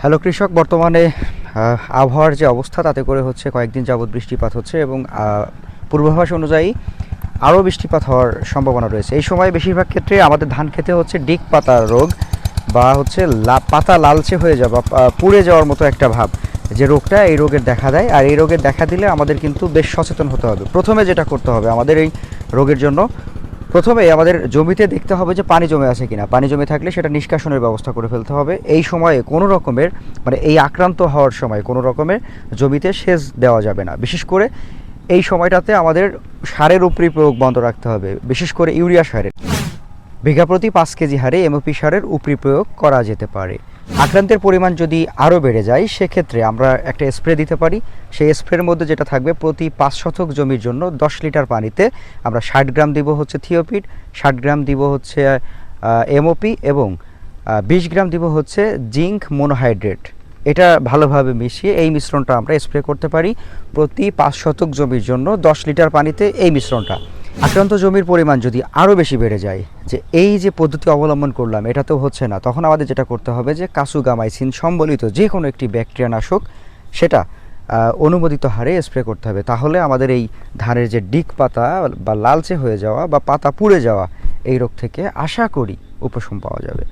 Hello কৃষক, বর্তমানে আবহাওয়ার যে অবস্থা তাতে করে হচ্ছে কয়েকদিন যাবৎ বৃষ্টিপাত হচ্ছে এবং পূর্বাভাস অনুযায়ী আরও বৃষ্টিপাত হওয়ার সম্ভাবনা রয়েছে। এই সময় বেশিরভাগ ক্ষেত্রে আমাদের ধান খেতে হচ্ছে ডিগ পাতা রোগ বা হচ্ছে পাতা লালচে হয়ে যাওয়া, পুড়ে যাওয়ার মতো একটা ভাব, যে রোগটা এই রোগের দেখা দেয়। আর এই রোগের দেখা দিলে আমাদের কিন্তু বেশ সচেতন হতে হবে। প্রথমে যেটা করতে হবে আমাদের এই রোগের জন্য, প্রথমে আমাদের জমিতে দেখতে হবে যে পানি জমে আছে কিনা। পানি জমে থাকলে সেটা নিষ্কাশনের ব্যবস্থা করে ফেলতে হবে। এই সময়ে কোনো রকমের এই আক্রান্ত হওয়ার সময় কোনো রকমের জমিতে সেচ দেওয়া যাবে না। বিশেষ করে এই সময়টাতে আমাদের সারের উপরই প্রয়োগ বন্ধ রাখতে হবে, বিশেষ করে ইউরিয়া সারের বিঘা প্রতি 5 কেজি হারে এমওপি সারের উপরি প্রয়োগ করা যেতে পারে। আক্রান্তের পরিমাণ যদি আরও বেড়ে যায় সেক্ষেত্রে আমরা একটা স্প্রে দিতে পারি। সেই স্প্রের মধ্যে যেটা থাকবে, প্রতি 5 শতক জমির জন্য 10 লিটার পানিতে আমরা 60 গ্রাম দিব হচ্ছে থিওপিড, 60 গ্রাম দিব হচ্ছে এমওপি এবং 20 গ্রাম দিব হচ্ছে জিঙ্ক মোনোহাইড্রেট। এটা ভালোভাবে মিশিয়ে এই মিশ্রণটা আমরা স্প্রে করতে পারি প্রতি 5 শতক জমির জন্য 10 লিটার পানিতে। এই মিশ্রণটা আক্রান্ত জমির পরিমাণ যদি আরও বেশি বেড়ে যায়, যে এই যে পদ্ধতি অবলম্বন করলাম এটাতেও হচ্ছে না, তখন আমাদের যেটা করতে হবে যে কাসুগামাইসিন সম্বলিত যে কোনো একটি ব্যাকটেরিয়া নাশক সেটা অনুমোদিত হারে স্প্রে করতে হবে। তাহলে আমাদের এই ধানের যে ডিগ পাতা বা লালচে হয়ে যাওয়া বা পাতা পুড়ে যাওয়া এই রোগ থেকে আশা করি উপশম পাওয়া যাবে।